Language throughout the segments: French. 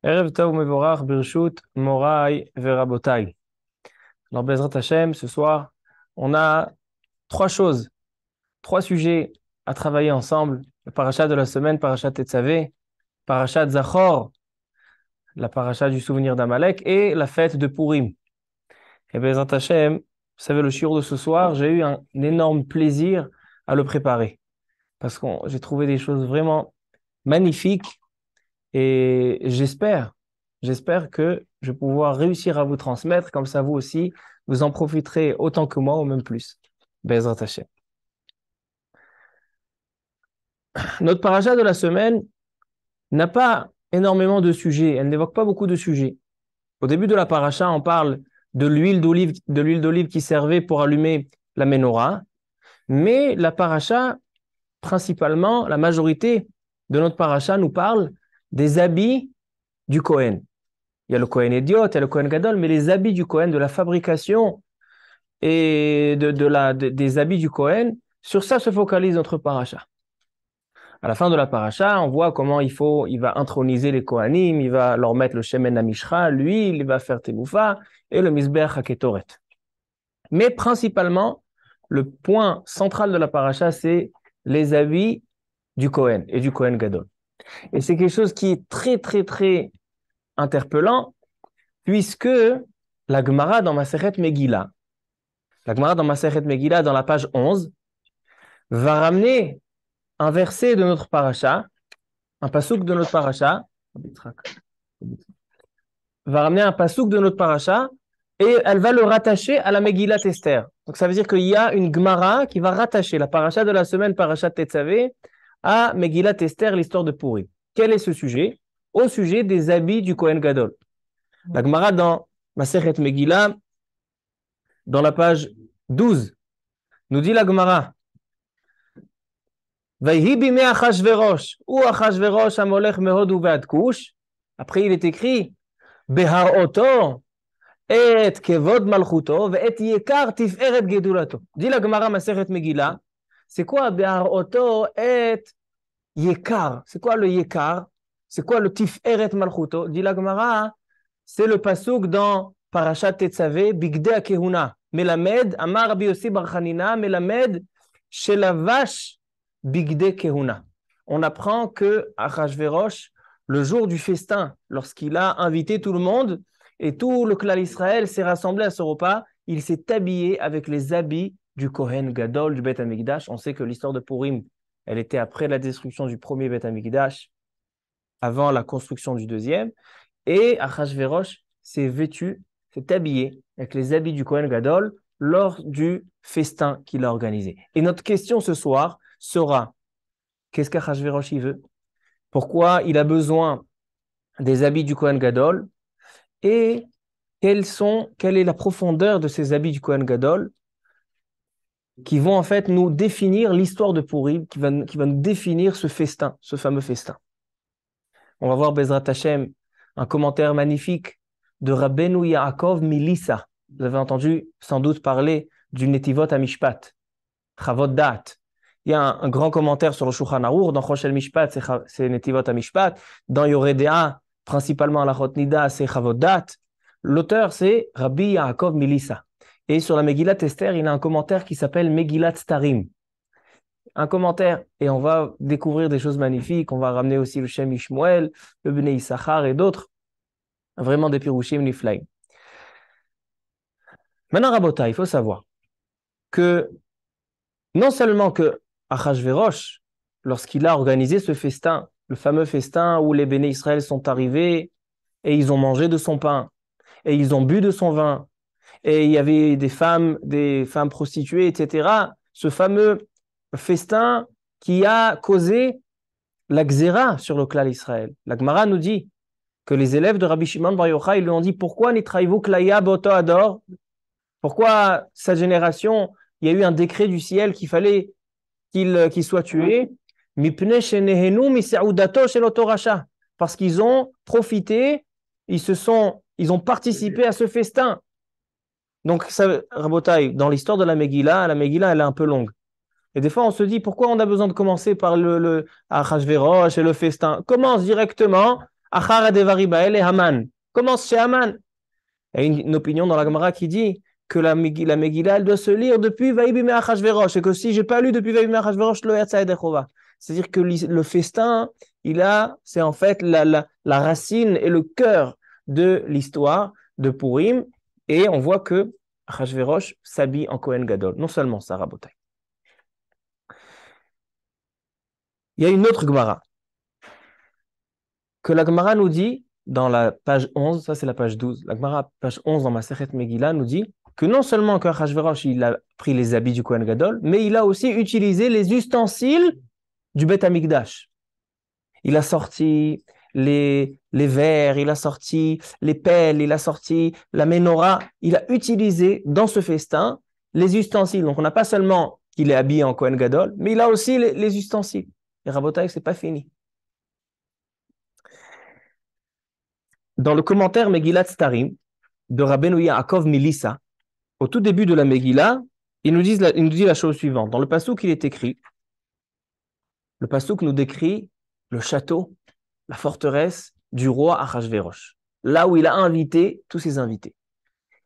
Erev Tov Mevorach Birshut Morai Verabotai. Alors, Bezrat Hashem, ce soir, on a trois choses, trois sujets à travailler ensemble. Le parachat de la semaine, parachat Tetzavé, parachat Zachor, la parachat du souvenir d'Amalek et la fête de Purim. Et Bezrat Hashem, vous savez, le shiur de ce soir, j'ai eu un énorme plaisir à le préparer parce que j'ai trouvé des choses vraiment magnifiques et j'espère que je vais pouvoir réussir à vous transmettre, comme ça vous aussi, vous en profiterez autant que moi ou même plus. Bezrat Hashem. Notre paracha de la semaine n'a pas énormément de sujets, elle n'évoque pas beaucoup de sujets. Au début de la paracha, on parle de l'huile d'olive qui servait pour allumer la menorah, mais la paracha, principalement, la majorité de notre paracha nous parle des habits du Kohen. Il y a le Kohen Idiot, il y a le Kohen Gadol, mais les habits du Kohen, de la fabrication et des habits du Kohen, sur ça se focalise notre paracha. À la fin de la paracha, on voit comment il va introniser les Kohanim, il va leur mettre le Shemen HaMishcha, l'huile, il va faire Tenoufa et le Mizbeach HaKetoret. Mais principalement, le point central de la paracha, c'est les habits du Kohen et du Kohen Gadol. Et c'est quelque chose qui est très, très, très interpellant, puisque la Gemara dans Masechet Megillah, dans la page 11, va ramener un verset de notre paracha, un passouk de notre paracha, et elle va le rattacher à la Megillat Esther. Donc ça veut dire qu'il y a une Gemara qui va rattacher la paracha de la semaine, paracha Tetzavé, à Megillat Esther, l'histoire de Purim. Quel est ce sujet? Au sujet des habits du Kohen Gadol. La Gemara dans Masechet Megillah, dans la page 12, nous dit la Gemara, Vayhi bimei Achashverosh, ou Achashverosh amolech mehod uvad kush. Après, il est écrit, Beharoto, et kevod malchuto, et yekar tiferet gedulato. Dit la Gemara Masechet Megillah, c'est quoi Beharoto et yekar? C'est quoi le yekar? C'est quoi le tiferet malchuto? Dit la Gemara, c'est le pasuk dans Parashat Tetzavé, Bigdei Kehuna. Melamed, Amar Rabbi Yossi bar Chanina, Melamed, Shelavash Bigdei Kehuna. On apprend que Achashverosh, le jour du festin, lorsqu'il a invité tout le monde et tout le clan Israël s'est rassemblé à ce repas, il s'est habillé avec les habits du Kohen Gadol du Beth Amikdash. On sait que l'histoire de Purim, elle était après la destruction du premier Beth Amikdash, avant la construction du deuxième. Et Achashverosh s'est vêtu, s'est habillé avec les habits du Kohen Gadol lors du festin qu'il a organisé. Et notre question ce soir sera, qu'est-ce qu'Achashverosh il veut? Pourquoi il a besoin des habits du Kohen Gadol? Et quelle est la profondeur de ces habits du Kohen Gadol qui vont en fait nous définir l'histoire de Purim, qui va nous définir ce festin, ce fameux festin. On va voir Bezrat Hashem, un commentaire magnifique de Rabbeinu Yaakov Milissa. Vous avez entendu sans doute parler du Netivot HaMishpat, Chavot Dat. Il y a un grand commentaire sur le Shulchan Aruch, dans Choshel Mishpat, c'est Netivot HaMishpat. Dans Yoredea, principalement la Chot Nida, c'est Chavot Dat. L'auteur, c'est Rabbi Yaakov Milissa. Et sur la Megillat Esther, il a un commentaire qui s'appelle Megillat Starim. Un commentaire, et on va découvrir des choses magnifiques. On va ramener aussi le Shem Ishmuel, le Bnei Issachar et d'autres. Vraiment des pirouchim niflaim. Maintenant, Rabota, il faut savoir que non seulement que Achashverosh, lorsqu'il a organisé ce festin, le fameux festin où les Béné Israël sont arrivés et ils ont mangé de son pain et ils ont bu de son vin et il y avait des femmes prostituées, etc. Ce fameux festin qui a causé la xéra sur le clan Israël. La Gemara nous dit que les élèves de Rabbi Shimon Bar Yochai lui ont dit pourquoi Nitraïvu Klaya Boto Ador? Pourquoi cette génération, il y a eu un décret du ciel qu'il fallait qu'il soit tué? Parce qu'ils ont profité, ils ont participé à ce festin. Donc, ça, Rabotai, dans l'histoire de la Megillah, elle est un peu longue. Et des fois, on se dit, pourquoi on a besoin de commencer par le Achashverosh et le festin? Commence directement Achara devari baele Haman. Commence chez Haman. Il y a une opinion dans la Gemara qui dit que la Megillah, elle doit se lire depuis Vaïbime Achashverosh, et que si je n'ai pas lu depuis Vaïbime Achashverosh, lo yatsa edechova. C'est-à-dire que le festin, c'est en fait la racine et le cœur de l'histoire de Purim, et on voit que Achashverosh s'habille en Kohen Gadol. Non seulement ça, Rabotai. Il y a une autre Gemara que la Gemara nous dit dans la page 11, ça c'est la page 12, la Gemara, page 11 dans Masechet Megillah, nous dit que non seulement que Achashverosh, il a pris les habits du Kohen Gadol, mais il a aussi utilisé les ustensiles du Beth Amikdash. Il a sorti les verres, il a sorti les pelles, il a sorti la menorah. Il a utilisé dans ce festin les ustensiles. Donc on n'a pas seulement qu'il est habillé en Kohen Gadol, mais il a aussi les ustensiles. Et Rabotai, c'est pas fini. Dans le commentaire Megillat Starim de Rabbeinu Yaakov Milissa, au tout début de la Megillah, il nous dit la chose suivante. Dans le passouk, il est écrit, le passouk nous décrit le château, la forteresse du roi Achashverosh, là où il a invité tous ses invités.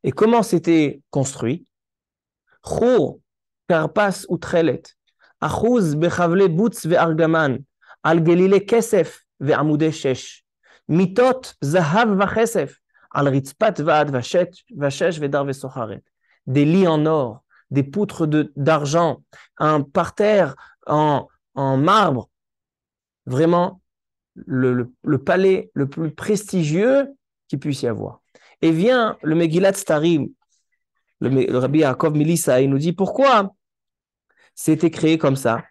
Et comment c'était construit? Chour, karpas utrelet, achuz bechavle butz ve'argaman, al gelile kesef ve'amude shesh, mitot zahav vachesef, al ritzpat va'ad vashesh ve'dar ve'socharet. Des lits en or, des poutres d'argent, un parterre en marbre, vraiment le palais le plus prestigieux qu'il puisse y avoir. Et vient le Megillat Starim, le Rabbi Yaakov Milissa, il nous dit pourquoi c'était créé comme ça,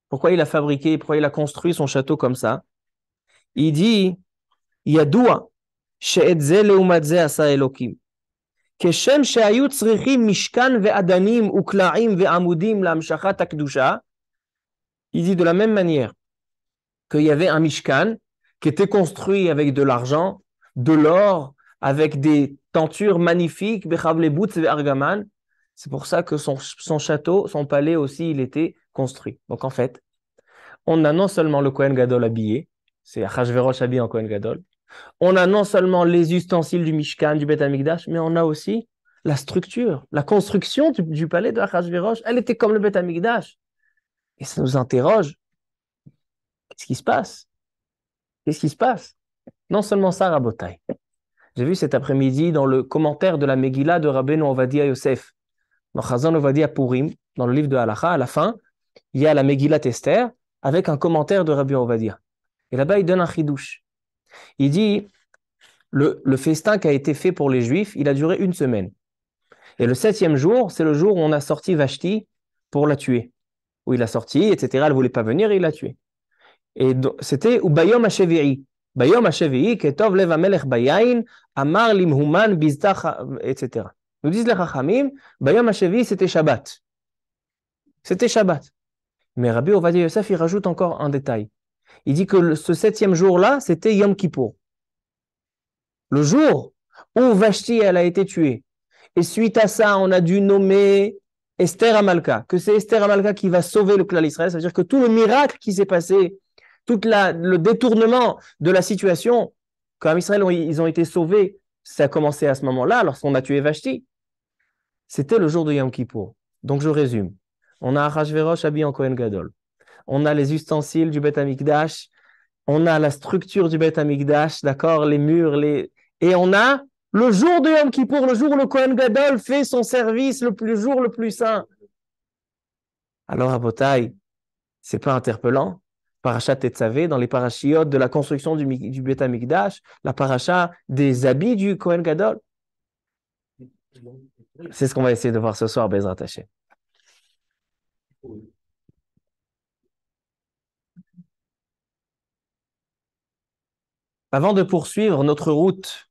pourquoi il a fabriqué, pourquoi il a construit son château comme ça. Il dit Yadoua she'et ze leumat ze asa Elokim keshem she'ayu tzrichim mishkan ve'adanim ukla'im ve'amudim la'amshachat hakdusha. Il dit de la même manière qu'il y avait un Mishkan qui était construit avec de l'argent, de l'or, avec des tentures magnifiques, c'est pour ça que son château, son palais aussi, il était construit. Donc en fait, on a non seulement le Kohen Gadol habillé, c'est Achashverosh habillé en Kohen Gadol, on a non seulement les ustensiles du Mishkan, du Beth Amikdash, mais on a aussi la structure, la construction du palais de Achashverosh, elle était comme le Beth Amikdash. Et ça nous interroge. Qu'est-ce qui se passe? Qu'est-ce qui se passe? Non seulement ça, Rabotai. J'ai vu cet après-midi dans le commentaire de la Megillah de Rabbeinu Ovadia Yosef, dans Chazon Ovadia Purim, dans le livre de Halacha, à la fin, il y a la Megillah Esther avec un commentaire de Rabbi Ovadia. Et là-bas, il donne un chidouche. Il dit, le festin qui a été fait pour les Juifs, il a duré 1 semaine. Et le 7e jour, c'est le jour où on a sorti Vashti pour la tuer. Où il a sorti, etc. Elle ne voulait pas venir et il l'a tué. Et c'était Bayom HaShevi'i. Bayom HaShevi'i, Ketov Lev HaMelech Bayain, Amar Limhuman Biztach, etc. Nous disent les Chachamim, Bayom HaShevi'i, c'était Shabbat. C'était Shabbat. Mais Rabbi Ovadia Yosef, il rajoute encore un détail. Il dit que ce 7e jour-là, c'était Yom Kippour. Le jour où Vashti, elle a été tuée. Et suite à ça, on a dû nommer Esther Amalka, que c'est Esther Amalka qui va sauver le clan d'Israël. C'est-à-dire que tout le miracle qui s'est passé, tout le détournement de la situation, quand Israël ils ont été sauvés, ça a commencé à ce moment-là, lorsqu'on a tué Vashti. C'était le jour de Yom Kippour. Donc je résume. On a Achashverosh habillé en Kohen Gadol. On a les ustensiles du Beth Amikdash. On a la structure du Beth Amikdash, d'accord, les murs, et on a le jour de Yom Kippour, le jour où le Kohen Gadol fait son service, le jour le plus saint. Alors, à Botaï, c'est pas interpellant. Parashat Tetzavé, dans les parachiotes de la construction du Beth Amikdash, la paracha des habits du Kohen Gadol. C'est ce qu'on va essayer de voir ce soir, Bezrat Hashem. Avant de poursuivre notre route,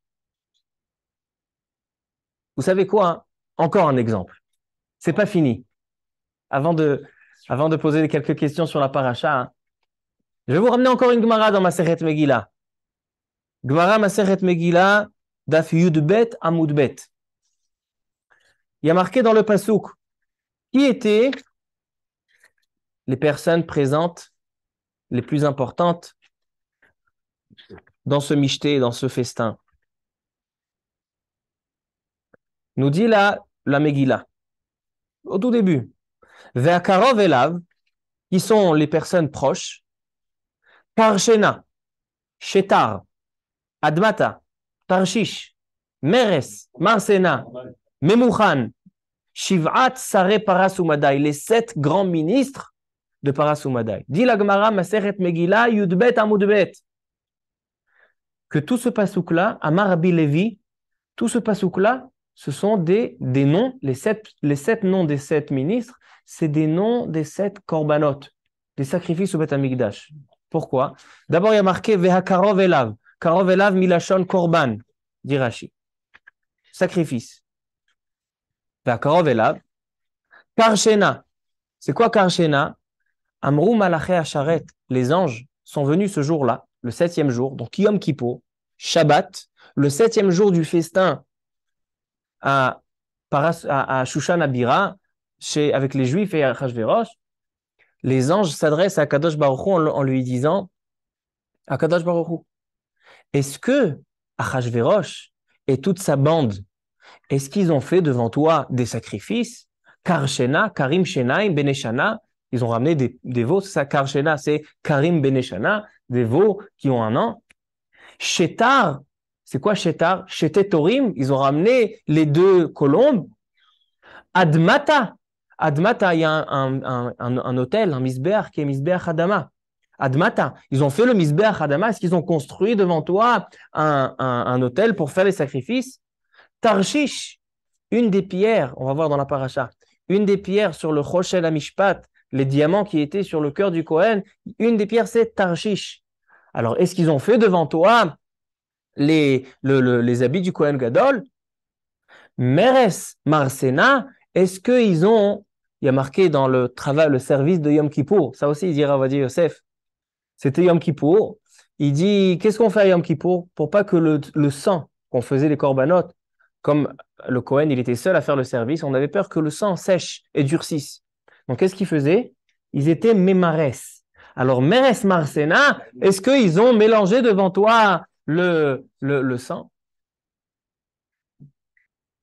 vous savez quoi, hein? Encore un exemple. C'est pas fini. Avant de poser quelques questions sur la paracha, hein, je vais vous ramener encore une Gemara dans Masechet Megillah. Gemara Masechet Megillah, Daf Yudbet Amudbet. Il y a marqué dans le Passouk, qui étaient les personnes présentes les plus importantes dans ce michté, dans ce festin? Nous dit là la Megillah, au tout début. Ve'akarov elav, qui sont les personnes proches, Karshena, Shetar, Admata, Tarshish, Meres, Marsena, Memuchan, Shiv'at, Sare, Parasumadai, les 7 grands ministres de Parasumadai. Dit la Gemara, Maseret Megillah, Yudbet, Amudbet. Que tout ce pasouk-là, Amar Rabbi Levi, tout ce pasouk-là, ce sont des noms, les sept noms des 7 ministres, c'est des noms des 7 korbanot, des sacrifices au Beth Amikdash. Pourquoi? D'abord, il y a marqué Veha Karov Elav. Karov Elav Milachon Korban, dit Rashi. Sacrifice. Veha Karov Elav. Karshena. C'est quoi Karshena? Amrou Malaché Asharet. Les anges sont venus ce jour-là, le 7e jour, donc Yom Kippour, Shabbat, le 7e jour du festin à Shushan Abira, avec les Juifs et Achashverosh. Les anges s'adressent à Kadosh Baruch Hu en lui disant à Kadosh Baruch Hu, est-ce que Achashverosh et toute sa bande, est-ce qu'ils ont fait devant toi des sacrifices? Karshena, Karim Shenaim, Beneshana, ils ont ramené des veaux, ça, Karshena, c'est Karim Beneshana, des veaux qui ont un an. Shetar, c'est quoi Shetar? Shetetorim, ils ont ramené les 2 colombes. Admata, Admata, il y a un hôtel, un misbeach qui est misbeach Adama. Admata, ils ont fait le misbeach Adama, est-ce qu'ils ont construit devant toi un hôtel pour faire les sacrifices? Tarshish, une des pierres, on va voir dans la paracha, une des pierres sur le Choshel Amishpat, les diamants qui étaient sur le cœur du Kohen, une des pierres c'est Tarshish. Alors, est-ce qu'ils ont fait devant toi les habits du Kohen Gadol? Meres, Marsena, est-ce qu'ils ont, il y a marqué dans le travail, le service de Yom Kippour, ça aussi il dit Ravadi Yosef, c'était Yom Kippour, il dit, qu'est-ce qu'on fait à Yom Kippour pour pas que le sang qu'on faisait les korbanot, comme le Kohen il était seul à faire le service, on avait peur que le sang sèche et durcisse. Donc qu'est-ce qu'ils faisaient? Ils étaient Memares. Alors Meres, Marsena, est-ce qu'ils ont mélangé devant toi le sang?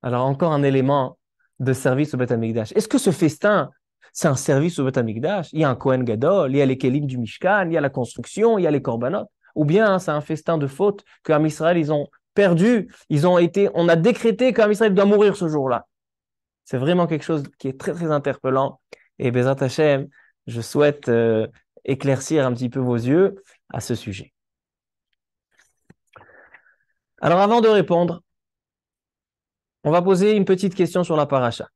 Alors, encore un élément de service au Beth Amikdash. Est-ce que ce festin, c'est un service au Beth Amikdash? Il y a un Kohen Gadol, il y a les Kelim du Mishkan, il y a la construction, il y a les Korbanot. Ou bien c'est un festin de faute qu'Am Israël, ils ont perdu, on a décrété qu'Am Israël doit mourir ce jour-là. C'est vraiment quelque chose qui est très, très interpellant. Et Bezrat Hashem, je souhaite éclaircir un petit peu vos yeux à ce sujet. Alors, avant de répondre, on va poser une petite question sur la paracha.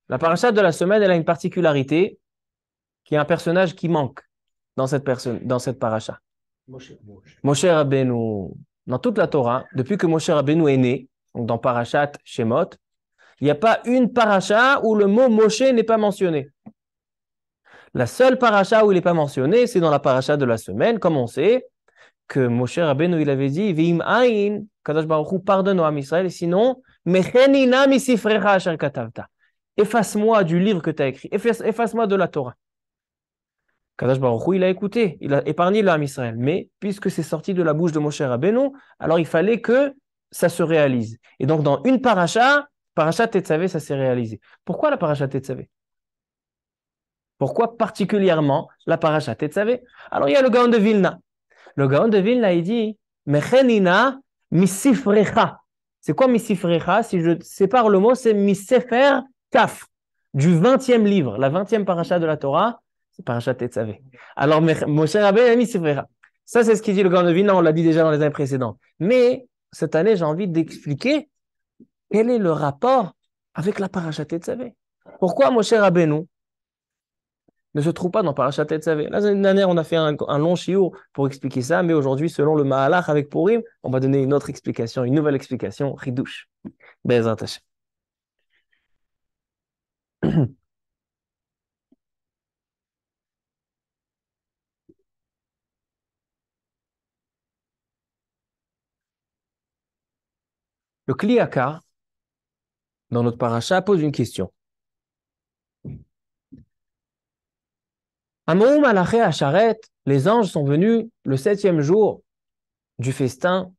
La paracha de la semaine, elle a une particularité, qui est un personnage qui manque dans cette paracha. Moshe Rabbeinu, dans toute la Torah, depuis que Moshe Rabbeinu est né, donc dans Parashat Shemot, il n'y a pas une paracha où le mot Moshe n'est pas mentionné. La seule paracha où il n'est pas mentionné, c'est dans la paracha de la semaine, comme on sait que Moshe Rabbeinu, il avait dit, V'im aïn, Kadosh Baruch Hu pardonne au Ham Israël, sinon, Mechenina misifrecha asher katavta. Efface-moi du livre que tu as écrit, efface-moi de la Torah. Kadosh Baruch Hu, il a écouté, il a épargné le Ham Israël. Mais puisque c'est sorti de la bouche de Moshe Rabbeinu, alors il fallait que ça se réalise. Et donc, dans une paracha Tetzavé, ça s'est réalisé. Pourquoi la paracha Tetzavé? Pourquoi particulièrement la paracha Tetzavé? Alors, il y a le Gaon de Vilna. Le Gaon de Vilna, il dit Mechenina misifrecha. C'est quoi misifrecha? Si je sépare le mot, c'est misefer kaf, du 20e livre, la 20e paracha de la Torah, c'est paracha Tetzavé. Alors, Moshe Rabbeinu a misifrecha. Ça, c'est ce qu'il dit le Gaon de Vilna, on l'a dit déjà dans les années précédentes. Mais cette année, j'ai envie d'expliquer quel est le rapport avec la paracha Tetzavé. Pourquoi Moshe Rabbeinu ne se trouve pas dans Parashat Tetzavé? La semaine dernière, on a fait un long shiur pour expliquer ça, mais aujourd'hui, selon le Mahalach avec Purim, on va donner une autre explication, une nouvelle explication, Ridouche. Bezrat Hashem. Le Kli Yakar, dans notre paracha, pose une question. Amou Malaché Asharet, les anges sont venus le 7e jour du festin,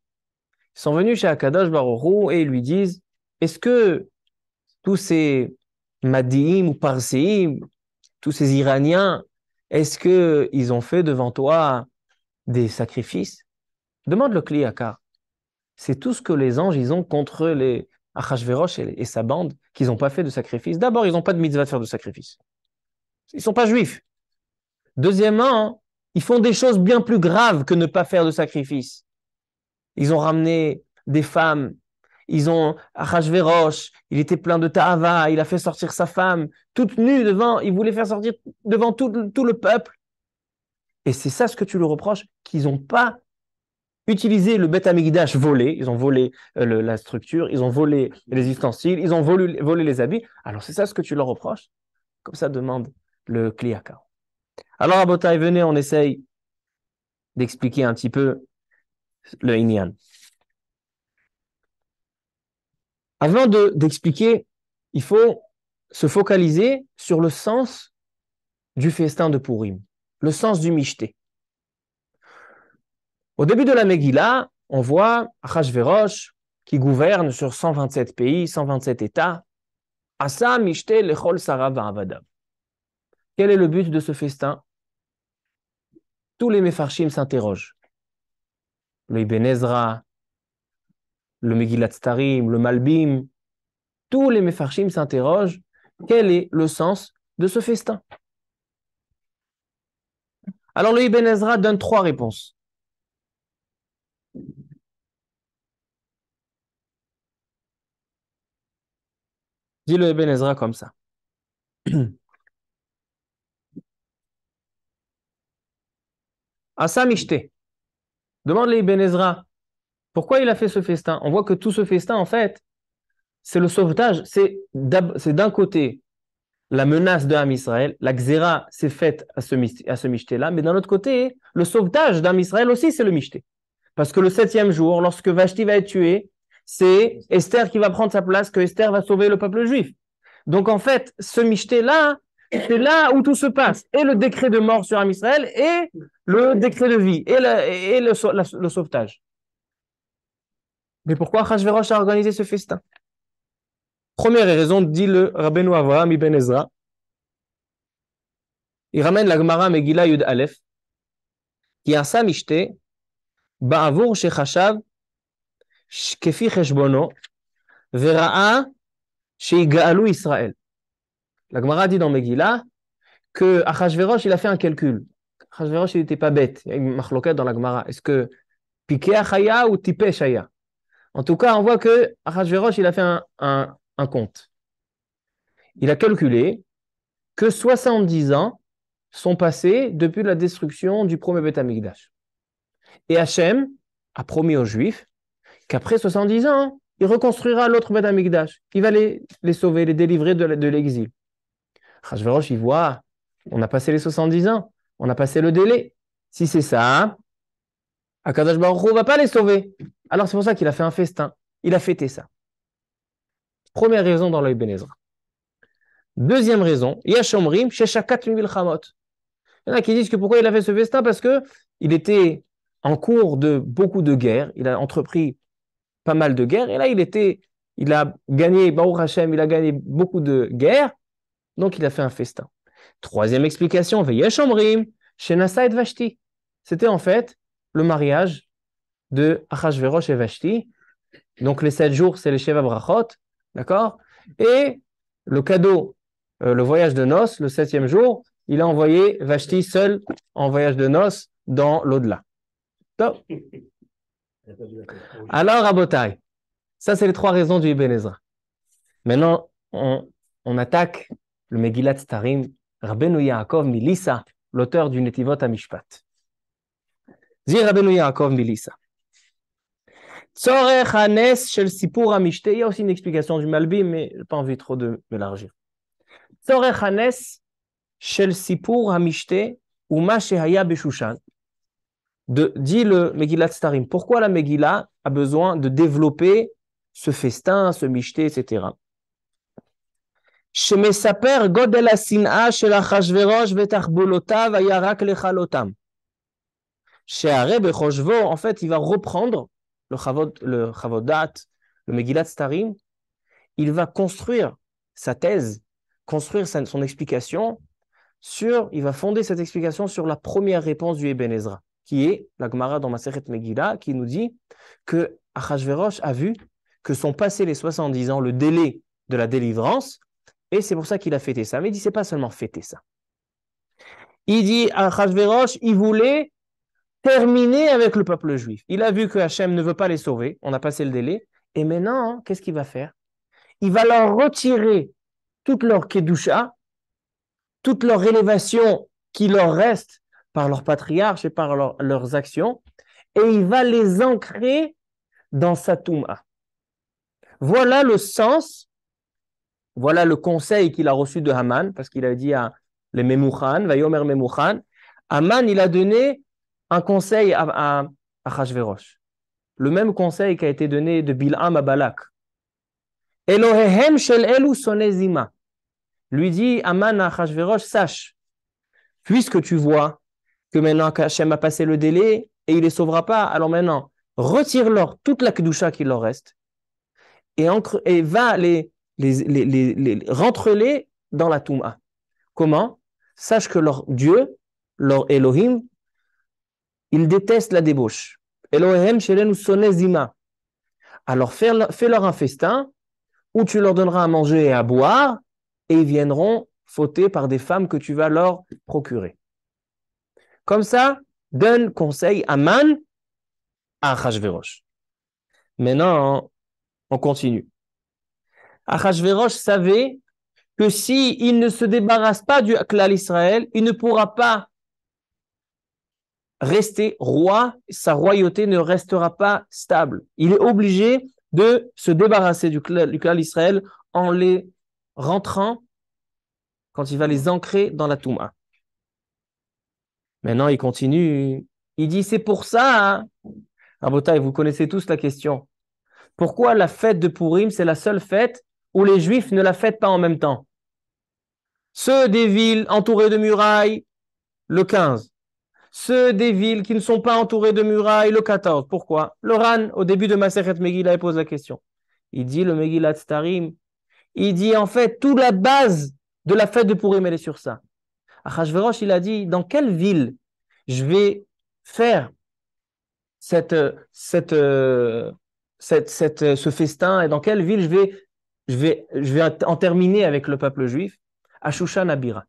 ils sont venus chez Akadosh Baruch Hu et ils lui disent, est-ce que tous ces Madiim ou Parséim, tous ces Iraniens, est-ce qu'ils ont fait devant toi des sacrifices? Demande le Kliakar. C'est tout ce que les anges ils ont contre les Achashverosh et sa bande, qu'ils n'ont pas fait de sacrifice. D'abord, ils n'ont pas de mitzvah de faire de sacrifice. Ils ne sont pas juifs. Deuxièmement, ils font des choses bien plus graves que ne pas faire de sacrifice. Ils ont ramené des femmes. Ils ont Achashverosh, il était plein de ta'ava, il a fait sortir sa femme toute nue devant, il voulait faire sortir devant tout le peuple. Et c'est ça ce que tu le reproches, qu'ils n'ont pas utilisé le Beth Amikdash volé, ils ont volé la structure, ils ont volé les ustensiles, ils ont volé les habits. Alors c'est ça ce que tu leur reproches? Comme ça demande le Kliaka. Alors Abotai, venez, on essaye d'expliquer un petit peu le Inyan. Avant d'expliquer, il faut se focaliser sur le sens du festin de Purim, le sens du Mishté. Au début de la Megillah, on voit Achashverosh qui gouverne sur 127 pays, 127 États. Asa Mishté lechol sarav va'avadav. Quel est le but de ce festin? Tous les Mefarshim s'interrogent. Le Ibn Ezra, le Megillat Starim, le Malbim, tous les Mefarshim s'interrogent. Quel est le sens de ce festin? Alors le Ibn Ezra donne 3 réponses. Dit le Ibn Ezra comme ça. Asa Mishté. Demande le Ibn Ezra. Pourquoi il a fait ce festin? On voit que tout ce festin, en fait, c'est le sauvetage. C'est d'un côté la menace de Ham Israël, la Xéra s'est faite à ce Mishté-là, mais d'un autre côté, le sauvetage d'Ham Israël aussi, c'est le Mishté. Parce que le 7e jour, lorsque Vashti va être tuée, c'est Esther qui va prendre sa place, que Esther va sauver le peuple juif. Donc en fait, ce Mishté-là, c'est là où tout se passe. Et le décret de mort sur Ham Israël, et le décret de vie, et le sauvetage. Mais pourquoi Achashverosh a organisé ce festin? Première raison, dit le Rabbeinu Avraham Ibn Ezra. Il ramène la Gemara Megillah Yud Aleph, qui a sa mishté, ba'avur shechashav, kefi cheshbono, vera'a sheiga'alu Israël. La Gemara dit dans Megillah que Achashverosh, il a fait un calcul. Achashverosh, il n'était pas bête. Il y a une machloket dans la Gemara. Est-ce que piqué achaya ou tipé shaya? En tout cas, on voit que Achashverosh, il a fait un compte. Il a calculé que 70 ans sont passés depuis la destruction du premier Beth Amikdash. Et Hachem a promis aux Juifs qu'après 70 ans, il reconstruira l'autre Beth Amikdash. Il va les sauver, les délivrer de l'exil. Achashverosh, il voit, on a passé les 70 ans, on a passé le délai. Si c'est ça, Akadosh Baruch Hu ne va pas les sauver. Alors c'est pour ça qu'il a fait un festin. Il a fêté ça. Première raison dans l'Ibn Ezra. Deuxième raison, Yashomrim, Sheshakat Milchamot. Il y en a qui disent que pourquoi il a fait ce festin? Parce qu'il était en cours de beaucoup de guerres. Il a entrepris pas mal de guerres. Et là, il a gagné, Baruch Hashem, il a gagné beaucoup de guerres. Donc, il a fait un festin. Troisième explication, Veyeshomrim, Shenasa et Vashti. C'était en fait le mariage de Achashverosh et Vashti. Donc, les 7 jours, c'est les Sheva Brachot. D'accord? Et le cadeau, le voyage de noces, le 7e jour, il a envoyé Vashti seul en voyage de noces dans l'au-delà. Top. Alors, Rabotai, ça c'est les 3 raisons du Ibn Ezra. Maintenant, on attaque le Megillat Starim, Rabbeinu Yaakov Milissa, l'auteur du Netivot HaMishpat. Zi Rabbeinu Yaakov Milissa. Tzorech hanes shel sipur hamishte. Il y a aussi une explication du Malbim, mais je n'ai pas envie trop de m'élargir. Tzorech hanes shel sipur hamishte uma shehaya beshushan. Dit le Megillat Starim. Pourquoi la Megillah a besoin de développer ce festin, ce mishte, etc. Shemesaper godel hasin'a shel Achashverosh vetachbolotav haya rak lechalotam. She'areh bechoshvo, en fait, il va reprendre le Chavodat, le Megillat Starim, il va construire sa thèse, construire son explication il va fonder cette explication sur la première réponse du Ibn Ezra, qui est la Gemara dans Masechet Megillah, qui nous dit que Achashverosh a vu que sont passés les 70 ans, le délai de la délivrance, et c'est pour ça qu'il a fêté ça. Mais il dit, c'est pas seulement fêter ça. Il dit, Achashverosh, il voulait terminer avec le peuple juif. Il a vu que Hachem ne veut pas les sauver, on a passé le délai, et maintenant, qu'est-ce qu'il va faire? Il va leur retirer toute leur kedusha, toute leur élévation qui leur reste par leurs patriarches et par leurs actions, et il va les ancrer dans sa touma. Voilà le sens, voilà le conseil qu'il a reçu de Haman, parce qu'il a dit à les Memouchan, Vayomer Memouchan, Haman, il a donné un conseil à Achashverosh. Le même conseil qui a été donné de Bil'am à Balak. Elohehem shel elu sonezima. Lui dit Haman à Achashverosh, sache, puisque tu vois que maintenant qu'Hachem a passé le délai et il ne les sauvera pas, alors maintenant, retire-leur toute la kedusha qu'il leur reste et va rentre-les dans la touma. Comment? Sache que leur Dieu, leur Elohim, il déteste la débauche. Elohim shelenu sonezima. Alors fais-leur un festin où tu leur donneras à manger et à boire et ils viendront fauter par des femmes que tu vas leur procurer. Comme ça, donne conseil à Haman à Achashverosh. Maintenant, on continue. Achashverosh savait que s'il ne se débarrasse pas du Klal Israël, il ne pourra pas rester roi, sa royauté ne restera pas stable. Il est obligé de se débarrasser du Klal Israël en les rentrant, quand il va les ancrer dans la Touma. Maintenant, il continue. Il dit, c'est pour ça, Rabotai, vous connaissez tous la question. Pourquoi la fête de Purim, c'est la seule fête où les Juifs ne la fêtent pas en même temps? Ceux des villes entourées de murailles, le 15. Ceux des villes qui ne sont pas entourées de murailles, le 14. Pourquoi? Le Ran, au début de Masechet Megillah, il pose la question. Il dit, le Megillat Starim, il dit en fait, toute la base de la fête de Purim, elle est sur ça. Achashverosh, il a dit, dans quelle ville je vais faire ce festin et dans quelle ville je vais en terminer avec le peuple juif? À Shushan Abira.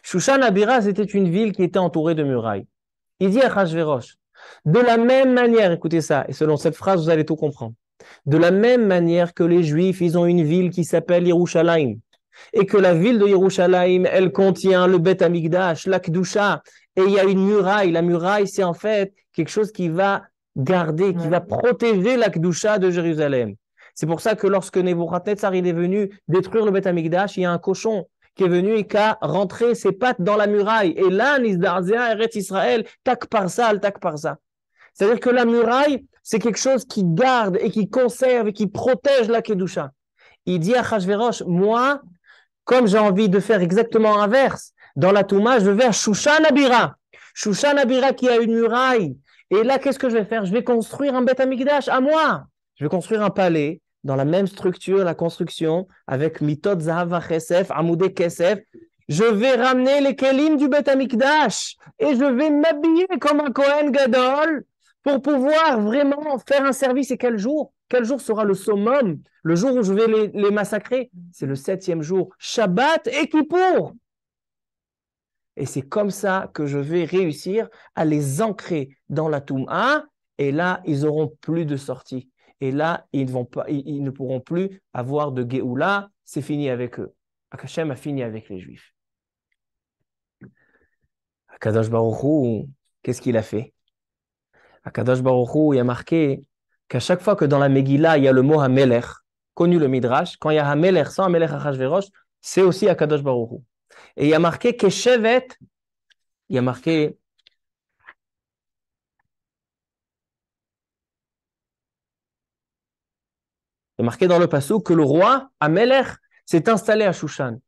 Shushan Abira, c'était une ville qui était entourée de murailles. Il dit à Achashverosh, de la même manière, écoutez ça, et selon cette phrase, vous allez tout comprendre. De la même manière que les Juifs, ils ont une ville qui s'appelle Yerushalayim, et que la ville de Yerushalayim, elle contient le Bet Amikdash, la Kedusha, et il y a une muraille. La muraille, c'est en fait quelque chose qui va garder, qui va protéger la Kedusha de Jérusalem. C'est pour ça que lorsque Nebuchadnezzar est venu détruire le Bet Amikdash, il y a un cochon qui est venu et qui a rentré ses pattes dans la muraille. Et là, Nizdarzea, Eretz Israël, tak par ça. C'est-à-dire que la muraille, c'est quelque chose qui garde et qui conserve et qui protège la Kedusha. Il dit à Achashverosh, moi, comme j'ai envie de faire exactement l'inverse, dans la Touma, je vais à Shushan Abira. Shushan Abira qui a une muraille. Et là, qu'est-ce que je vais faire? Je vais construire un Bet Amikdash à moi. Je vais construire un palais dans la même structure, la construction, avec Mitot Zahav Chesef, Amoudé Kesef. Je vais ramener les Kelim du Bet Amikdash et je vais m'habiller comme un Kohen Gadol pour pouvoir vraiment faire un service. Et quel jour? Quel jour sera le summum? Le jour où je vais les massacrer? C'est le 7e jour. Shabbat et Kippour. Et c'est comme ça que je vais réussir à les ancrer dans la Touma. Et là, ils n'auront plus de sortie. Et là, ils ne pourront plus avoir de Géoula. C'est fini avec eux. Hachem a fini avec les Juifs. Akadosh Baruch Hu, qu'est-ce qu'il a fait? Akadosh Baruch Hu, il y a marqué qu'à chaque fois que dans la Megillah, il y a le mot Hamelech, connu le Midrash, quand il y a Hamelech sans Hamelech Achashverosh, c'est aussi Akadosh Baruch Hu. Et il y a marqué Keshevet, il y a marqué dans le Passouk que le roi, Hamelech, s'est installé à Shushan.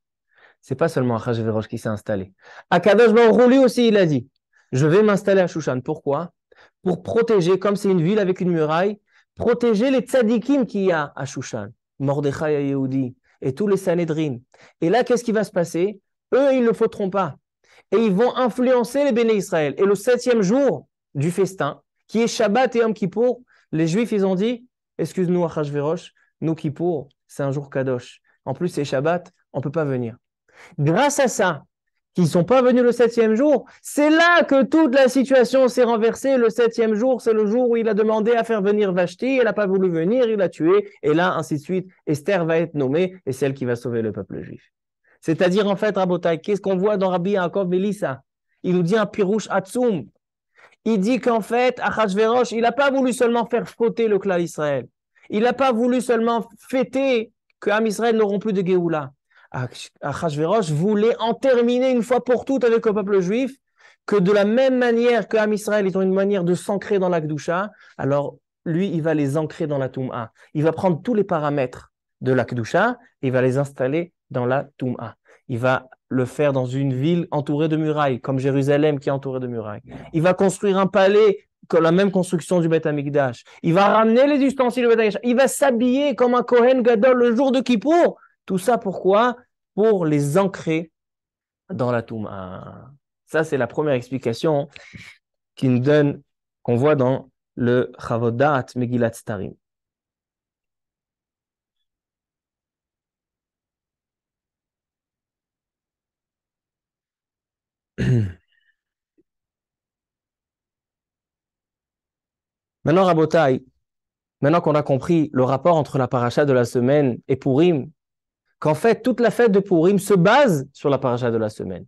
C'est pas seulement Achashverosh qui s'est installé. Akadosh Baruch Hu, lui aussi, il a dit, je vais m'installer à Shushan. Pourquoi? pour protéger, comme c'est une ville avec une muraille, protéger les tzadikim qu'il y a à Shushan, Mordechai et Yehudi, et tous les Sanhedrin. Et là, qu'est-ce qui va se passer? Eux, ils ne fauteront pas. Et ils vont influencer les béné Israël. Et le 7e jour du festin, qui est Shabbat et Yom Kippour, les Juifs, ils ont dit, excuse-nous, Achashverosh, nous Kippour, c'est un jour Kadosh. En plus, c'est Shabbat, on ne peut pas venir. Grâce à ça, qu'ils ne sont pas venus le 7e jour, c'est là que toute la situation s'est renversée. Le 7e jour, c'est le jour où il a demandé à faire venir Vashti, elle n'a pas voulu venir, il l'a tué, et là, ainsi de suite, Esther va être nommée, et c'est elle qui va sauver le peuple juif. C'est-à-dire, en fait, Rabotai, qu'est-ce qu'on voit dans Rabbi Yaakov Melissa? Il nous dit un pirouche Hatzum. Il dit qu'en fait, Achashverosh, il n'a pas voulu seulement faire fauter le clan Israël. Il n'a pas voulu seulement fêter que Am Israël n'auront plus de Géoula. Achashverosh voulait en terminer une fois pour toutes avec le peuple juif, que de la même manière que Am Israël, ils ont une manière de s'ancrer dans la Kedusha, alors lui, il va les ancrer dans la Toum'a. Il va prendre tous les paramètres de la Kedusha et il va les installer dans la Toum'a. Il va le faire dans une ville entourée de murailles, comme Jérusalem qui est entourée de murailles. Il va construire un palais comme la même construction du Beth Amikdash. Il va ramener les ustensiles du Beth Amikdash. Il va s'habiller comme un Kohen Gadol le jour de Kippour. Tout ça pourquoi? Pour les ancrer dans la Toum'a. Ça, c'est la première explication qui nous donne, qu'on voit dans le Chavodat Megillat Starim. Maintenant, Rabotai, maintenant qu'on a compris le rapport entre la paracha de la semaine et Purim, qu'en fait, toute la fête de Purim se base sur la paracha de la semaine.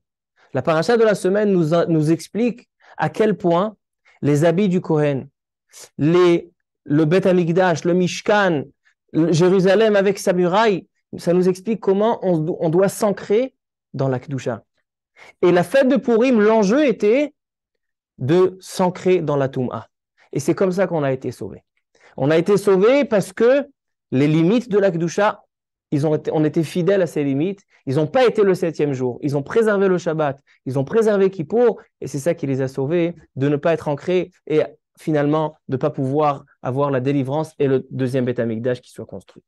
La paracha de la semaine nous explique à quel point les habits du Kohen, le Beth Amikdash, le Mishkan, Jérusalem avec sa muraille, ça nous explique comment on doit s'ancrer dans la Kedusha. Et la fête de Purim, l'enjeu était de s'ancrer dans la Toum'a. Et c'est comme ça qu'on a été sauvés. On a été sauvés parce que les limites de la Kedusha, on était fidèles à ces limites. Ils n'ont pas été le 7e jour. Ils ont préservé le Shabbat. Ils ont préservé Kippour. Et c'est ça qui les a sauvés, de ne pas être ancrés et finalement de ne pas pouvoir avoir la délivrance et le deuxième Beth Amikdash qui soit construit.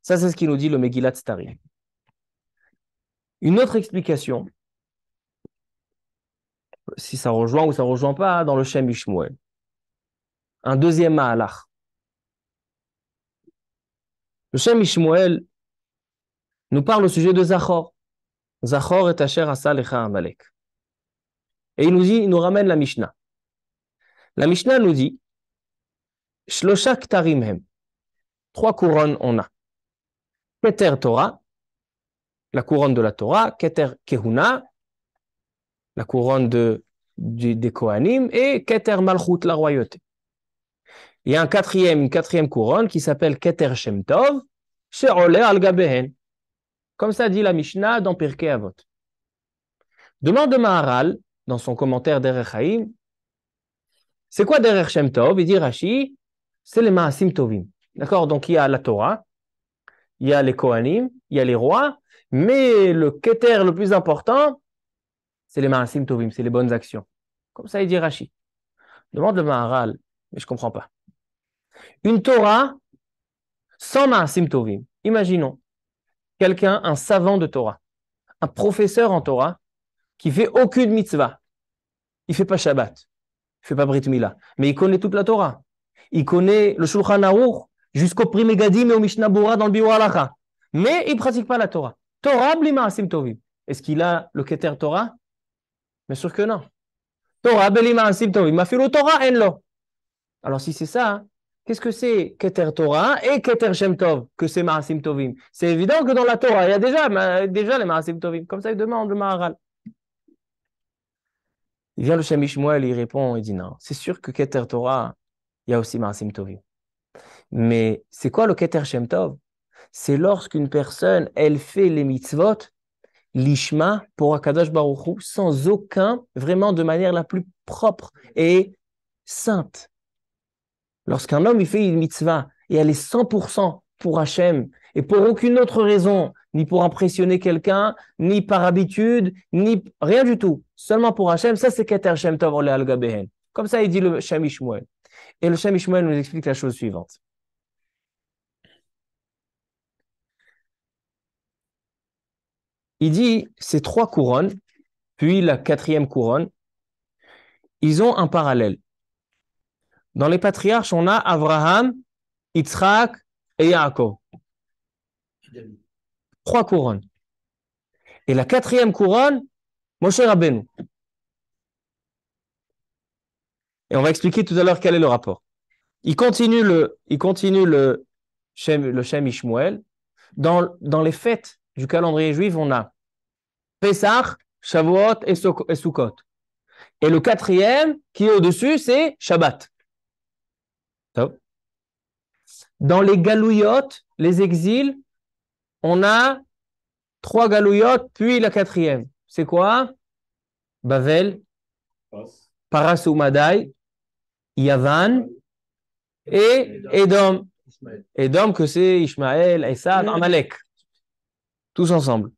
Ça, c'est ce qu'il nous dit le Megillat Starim. Une autre explication, si ça rejoint ou ça ne rejoint pas, dans le Shem Ishmuel. Un deuxième Mahalach. Le Shem Ishmuel nous parle au sujet de Zachor. Zachor est Asher Asa Lecha Amalek. Et il nous ramène la Mishnah. La Mishnah nous dit Shlosha Ktarim Hem. 3 couronnes on a. Keter Torah, la couronne de la Torah, Keter Kehuna, la couronne des Kohanim, et Keter Malchut, la royauté. Il y a une quatrième couronne qui s'appelle Keter Shem Tov, She'oleh al Gabehen. Comme ça dit la Mishnah dans Pirkei Avot. Demande de Maharal, dans son commentaire Derech Haïm, c'est quoi Derech Shem Tov? Il dit Rashi, c'est les Maasim Tovim. D'accord? Donc il y a la Torah, il y a les Kohanim, il y a les rois, mais le Keter le plus important, c'est les Maasim Tovim, c'est les bonnes actions. Comme ça il dit Rashi. Demande le Maharal, mais je ne comprends pas. Une Torah sans Maasim Tovim. Imaginons quelqu'un, un savant de Torah, un professeur en Torah, qui fait aucune mitzvah. Il ne fait pas Shabbat, il ne fait pas Brit Mila, mais il connaît toute la Torah. Il connaît le Shulchan Aruch jusqu'au Pri Megadim et au Mishnah Bora dans le Biur Halacha. Mais il ne pratique pas la Torah. Torah bli Maasim Tovim. Est-ce qu'il a le Keter Torah? Bien sûr que non. Torah bli Maasim Tovim. Ma filo Torah en lo. Alors si c'est ça, hein, qu'est-ce que c'est Keter Torah et Keter Shem Tov, que c'est Maasim Tovim? C'est évident que dans la Torah, il y a déjà les Maasim Tovim. Comme ça, il demande le Maharal. Il vient le Shem Ishmuel, il répond, il dit non, c'est sûr que Keter Torah, il y a aussi Maasim Tovim. Mais c'est quoi le Keter Shem Tov? C'est lorsqu'une personne, elle fait les mitzvot, l'ishma, pour Akadosh Baruch Hu, sans aucun, vraiment de manière la plus propre et sainte. Lorsqu'un homme il fait une mitzvah et elle est 100% pour Hachem et pour aucune autre raison, ni pour impressionner quelqu'un, ni par habitude, ni rien du tout, seulement pour Hachem, ça c'est Keter Shem Tov Oleh Al Gabehen. Comme ça, il dit le Shem Ishmuel. Et le Shem Ishmuel nous explique la chose suivante. Il dit, ces 3 couronnes, puis la 4e couronne, ils ont un parallèle. Dans les patriarches, on a Abraham, Yitzhak et Yaakov. 3 couronnes. Et la 4e couronne, Moshe Rabbeinu. Et on va expliquer tout à l'heure quel est le rapport. Il continue le Shem Ishmuel. Dans les fêtes du calendrier juif, on a Pesach, Shavuot et Sukkot. Et le 4e, qui est au-dessus, c'est Shabbat. Dans les galouillotes, les exils, on a 3 galouillotes, puis la 4e. C'est quoi? Bavel, Paras Umadai, Yavan et Edom. Edom, que c'est Ishmaël, Esav, Amalek. Tous ensemble.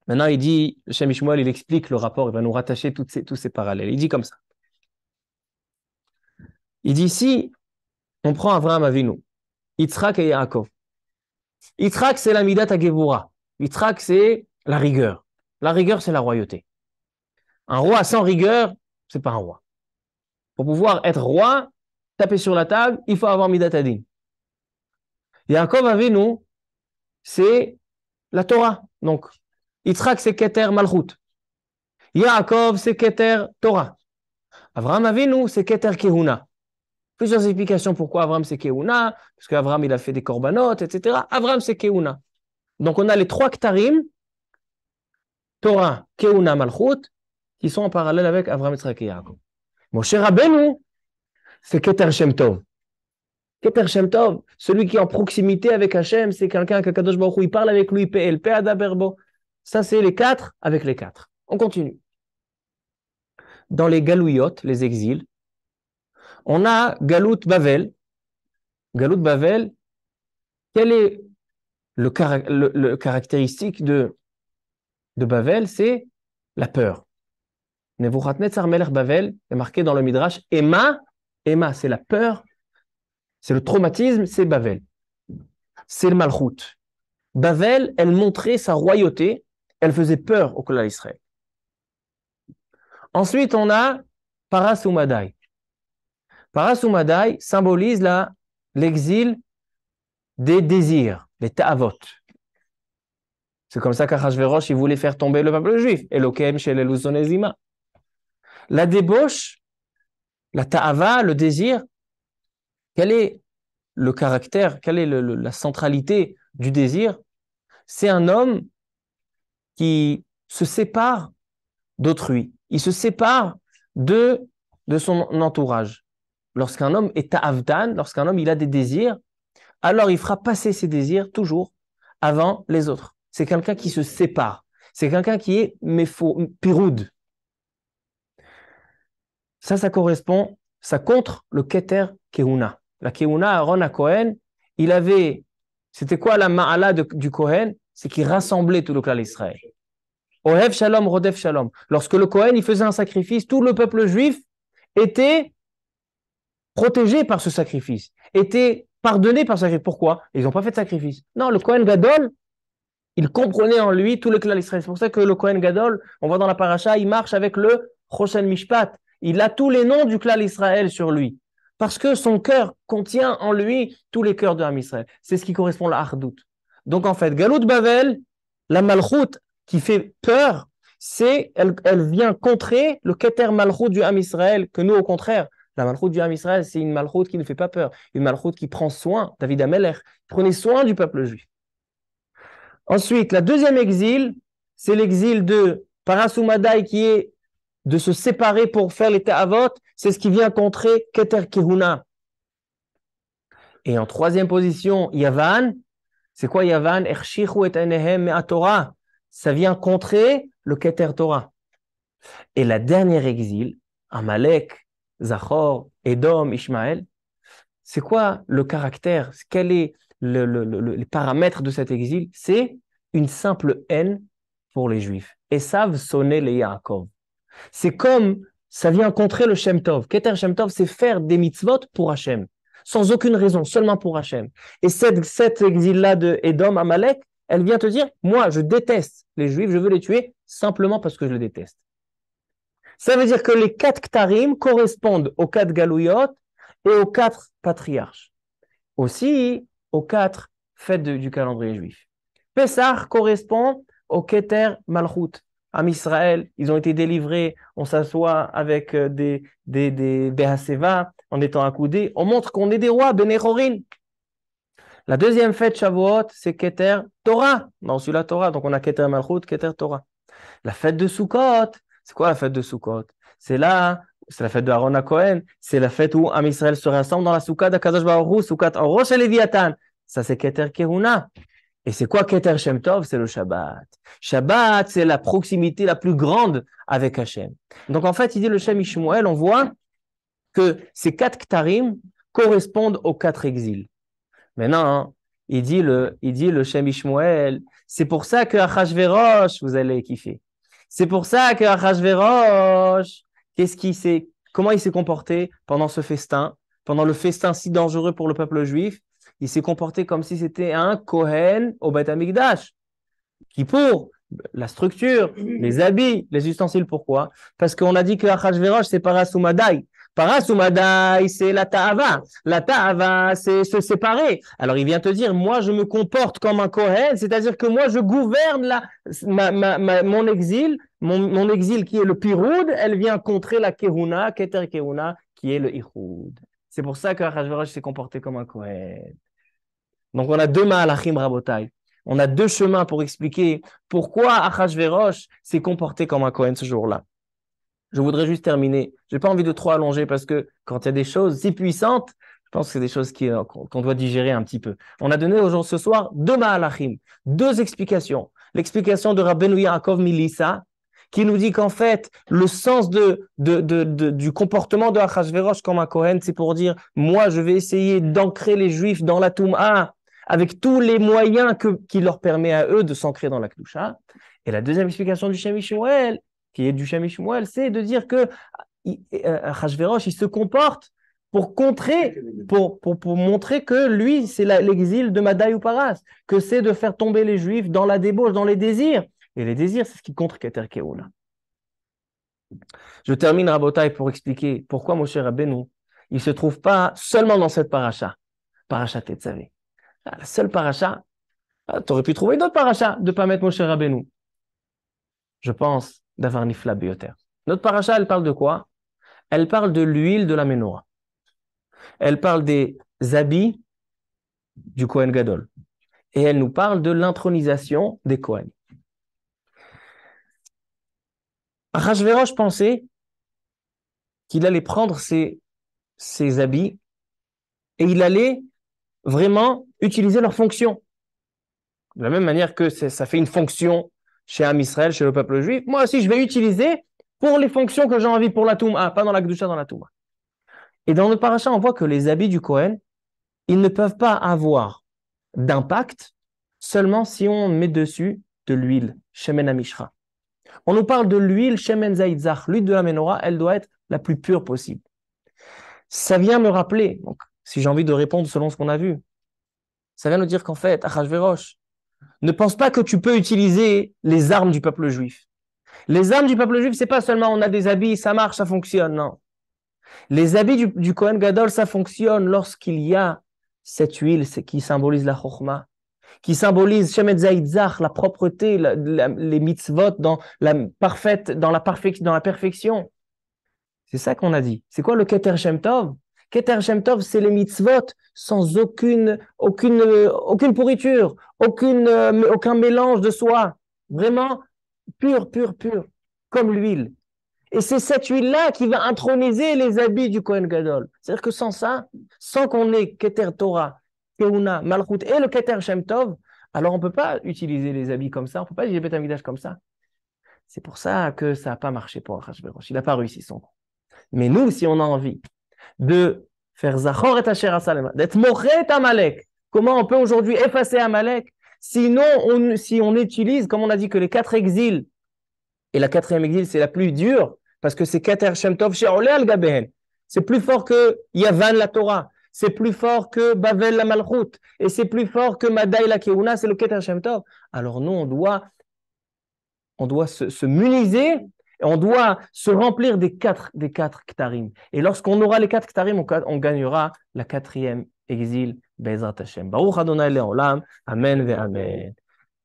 Maintenant, il dit, le Shem Ishmuel, il explique le rapport, il va nous rattacher tous ces parallèles. Il dit comme ça. Il dit, si on prend Avraham Avinu, Yitzhak et Yaakov. Yitzhak, c'est la Midat HaGevura. Yitzhak, c'est la rigueur. La rigueur, c'est la royauté. Un roi sans rigueur, c'est pas un roi. Pour pouvoir être roi, taper sur la table, il faut avoir Midat Adin. Yaakov Avinu, c'est la Torah. Donc, Yitzhak, c'est Keter Malchut. Yaakov, c'est Keter Torah. Avraham Avinu, c'est Keter Kehuna. Plusieurs explications pourquoi Avraham, c'est Kehuna, parce qu'Avraham, il a fait des korbanot, etc. Avraham, c'est Kehuna. Donc, on a les 3 Ktarim, Torah, Kehuna, Malchut, qui sont en parallèle avec Avraham, Yitzhak et Yaakov. Moshe Rabbeinu, c'est Keter Shem Tov. Keter Shem Tov, celui qui est en proximité avec Hachem, c'est quelqu'un qu'Akadosh Baruch Hu, il parle avec lui, PL, Pe'ada Berbo. Ça, c'est les 4 avec les 4. On continue. Dans les galouillotes, les exils, on a Galout Bavel. Galout Bavel, quel est le caractéristique de Bavel? C'est la peur. Nebuchadnezzar Melech Bavel est marqué dans le Midrash. Emma, c'est la peur, c'est le traumatisme, c'est Bavel. C'est le Malchut. Bavel, elle montrait sa royauté, elle faisait peur au Klal Israël. Ensuite, on a Paras Umadai. Paras Umadai symbolise l'exil des désirs, les ta'avot. C'est comme ça qu'Achashverosh, il voulait faire tomber le peuple juif. Elokem shel Eluzonezima. La débauche, la ta'ava, le désir, quel est le caractère, quelle est la centralité du désir? C'est un homme qui se sépare d'autrui. Il se sépare de son entourage. Lorsqu'un homme est ta'avdan, lorsqu'un homme il a des désirs, alors il fera passer ses désirs toujours avant les autres. C'est quelqu'un qui se sépare. C'est quelqu'un qui est piroud. Ça correspond, ça contre le Keter Kehuna. La Kehuna, Aaron à Cohen, c'était quoi la ma'ala du Cohen? C'est qu'il rassemblait tout le clan d'Israël. Ohev Shalom, Rodef Shalom. Lorsque le Cohen, il faisait un sacrifice, tout le peuple juif était protégé par ce sacrifice, était pardonné par ce sacrifice. Pourquoi? Ils n'ont pas fait de sacrifice. Non, le Cohen Gadol, il comprenait en lui tout le clan d'Israël. C'est pour ça que le Cohen Gadol, on voit dans la paracha, il marche avec le Choshen Mishpat. Il a tous les noms du clan d'Israël sur lui. Parce que son cœur contient en lui tous les cœurs de Ham Israël. C'est ce qui correspond à la Hardout. Donc en fait, Galout Bavel, la Malchut qui fait peur, elle vient contrer le Keter Malchut du Ham Israël, que nous au contraire, la Malchut du Ham Israël, c'est une Malchut qui ne fait pas peur, une Malchut qui prend soin, David Amelech, prenait soin du peuple juif. Ensuite, la deuxième exil, c'est l'exil de Parasumadai qui est de se séparer pour faire les ta'avot, c'est ce qui vient contrer Keter Kehuna. Et en troisième position, Yavan, c'est quoi Yavan? Ershichu et enehem me'at Torah. Ça vient contrer le Keter Torah. Et la dernière exil, Amalek, Zachor, Edom, Ishmaël, c'est quoi le caractère? Quel est les paramètres de cet exil? C'est une simple haine pour les Juifs. Esav sonnait les Yaakov. C'est comme ça vient contrer le Shem Tov. Keter Shem Tov, c'est faire des mitzvot pour Hachem, sans aucune raison, seulement pour Hachem. Et cet exil-là de Edom, Amalek, elle vient te dire, moi, je déteste les Juifs, je veux les tuer simplement parce que je les déteste. Ça veut dire que les 4 Ktarim correspondent aux 4 Galouyot et aux 4 patriarches. Aussi aux 4 fêtes du calendrier juif. Pessah correspond au Keter Malchut. Am Israël, ils ont été délivrés, on s'assoit avec des Behaseva, en étant accoudés, on montre qu'on est des rois, Benechorin. La deuxième fête Shavuot, c'est Keter Torah. On a reçu la Torah, donc on a Keter Malchut, Keter Torah. La fête de Sukkot, c'est quoi la fête de Sukkot? C'est la fête de Aaron HaKohen, c'est la fête où Am Israël se rassemble dans la Soukha d'Akadosh Baruch Hu, Soukhat Rosh Leviathan. Ça, c'est Keter Kehuna. Et c'est quoi Keter Shem Tov? C'est le Shabbat. Shabbat, c'est la proximité la plus grande avec Hachem. Donc en fait, il dit le Shem Ishmuel, on voit que ces 4 Ktarim correspondent aux 4 exils. Maintenant, hein, il dit le Shem Ishmuel, c'est pour ça que Achashverosh, vous allez kiffer. C'est pour ça que Achashverosh, comment il s'est comporté pendant ce festin, pendant le festin si dangereux pour le peuple juif? Il s'est comporté comme si c'était un Kohen au Beth Amikdash. Qui pour la structure, les habits, les ustensiles, pourquoi? Parce qu'on a dit que Achashverosh, c'est Parasumadai. Parasumadai, c'est la ta'ava. La ta'ava, c'est se séparer. Alors il vient te dire, moi je me comporte comme un Kohen, c'est-à-dire que moi je gouverne mon exil, mon exil qui est le Piroud, elle vient contrer la Kehuna, Keter Kehuna, qui est le Ichoud. C'est pour ça que Achashverosh s'est comporté comme un Kohen. Donc on a 2 Mahalachim Rabotai. On a 2 chemins pour expliquer pourquoi Achashverosh s'est comporté comme un Kohen ce jour-là. Je voudrais juste terminer. Je n'ai pas envie de trop allonger parce que quand il y a des choses si puissantes, je pense que c'est des choses qu'on doit digérer un petit peu. On a donné aujourd'hui ce soir 2 Mahalachim, 2 explications. L'explication de Rabbeinu Yaakov Milissa, qui nous dit qu'en fait, le sens du comportement de Achashverosh comme un Kohen, c'est pour dire, moi, je vais essayer d'ancrer les Juifs dans la Toum'a, avec tous les moyens qui leur permet à eux de s'ancrer dans la Kedusha. Et la deuxième explication du Shem Ishmuel, qui est du Shem Ishmuel, c'est de dire que Achashverosh, il se comporte pour contrer, pour montrer que lui, c'est l'exil de Madai ou Paras, que c'est de faire tomber les Juifs dans la débauche, dans les désirs. Et les désirs, c'est ce qui contre Keter Kehuna. Je termine Rabotai pour expliquer pourquoi Moshe Rabbeinu, il ne se trouve pas seulement dans cette paracha Tetzavé. La seule paracha, tu aurais pu trouver d'autres parachas de ne pas mettre Moshe Rabbeinu. Je pense d'avoir Nifla Beyoter. Notre paracha, elle parle de quoi? Elle parle de l'huile de la menorah. Elle parle des habits du Kohen Gadol. Et elle nous parle de l'intronisation des Kohen. Achashverosh pensait qu'il allait prendre ses habits et il allait vraiment utiliser leur fonction. De la même manière que ça fait une fonction chez Am Israël, chez le peuple juif, moi aussi je vais utiliser pour les fonctions que j'ai envie pour la Touma, pas dans la Kedusha, dans la Touma. Et dans notre paracha, on voit que les habits du Kohen, ils ne peuvent pas avoir d'impact seulement si on met dessus de l'huile, Shemen HaMishra. On nous parle de l'huile Shemen Zaitzach, l'huile de la menorah, elle doit être la plus pure possible. Ça vient me rappeler, donc, si j'ai envie de répondre selon ce qu'on a vu, ça vient nous dire qu'en fait, Achashverosh, ne pense pas que tu peux utiliser les armes du peuple juif. Les armes du peuple juif, c'est pas seulement on a des habits, ça marche, ça fonctionne, non. Les habits du Kohen Gadol, ça fonctionne lorsqu'il y a cette huile qui symbolise la chokhma, qui symbolise Shemet Zaitzach, la propreté, les mitzvot dans la perfection. C'est ça qu'on a dit. C'est quoi le Keter Shem Tov? Keter Shem Tov, c'est les mitzvot sans aucune pourriture, aucun mélange de soi. Vraiment pur, comme l'huile. Et c'est cette huile-là qui va introniser les habits du Kohen Gadol. C'est-à-dire que sans ça, sans qu'on ait Keter Torah, Kehuna, Malchut et le Keter Shem Tov, alors on ne peut pas utiliser les habits comme ça, on ne peut pas utiliser le Beth Amikdash comme ça. C'est pour ça que ça n'a pas marché pour Achashverosh. Il n'a pas réussi son coup. Mais nous, si on a envie de faire Zachor et Asher Asalema, d'être Mochet Amalek, comment on peut aujourd'hui effacer Amalek? Sinon, si on utilise, comme on a dit, que les 4 exils, et la 4e exil, c'est la plus dure, parce que c'est Keter Shem Tov chez Olé al Gabehen. C'est plus fort que Yavan la Torah, c'est plus fort que Bavel la Malchut, et c'est plus fort que Madai la Keuna, c'est le Keter Shem Tov. Alors nous, on doit se muniser, et on doit se remplir des quatre Ktarim. Et lorsqu'on aura les 4 Ktarim, on gagnera la 4e exil, Bezrat Hashem. Baruch Adonai Le'olam, Amen ve Amen.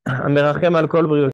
Amerachem al kol briot.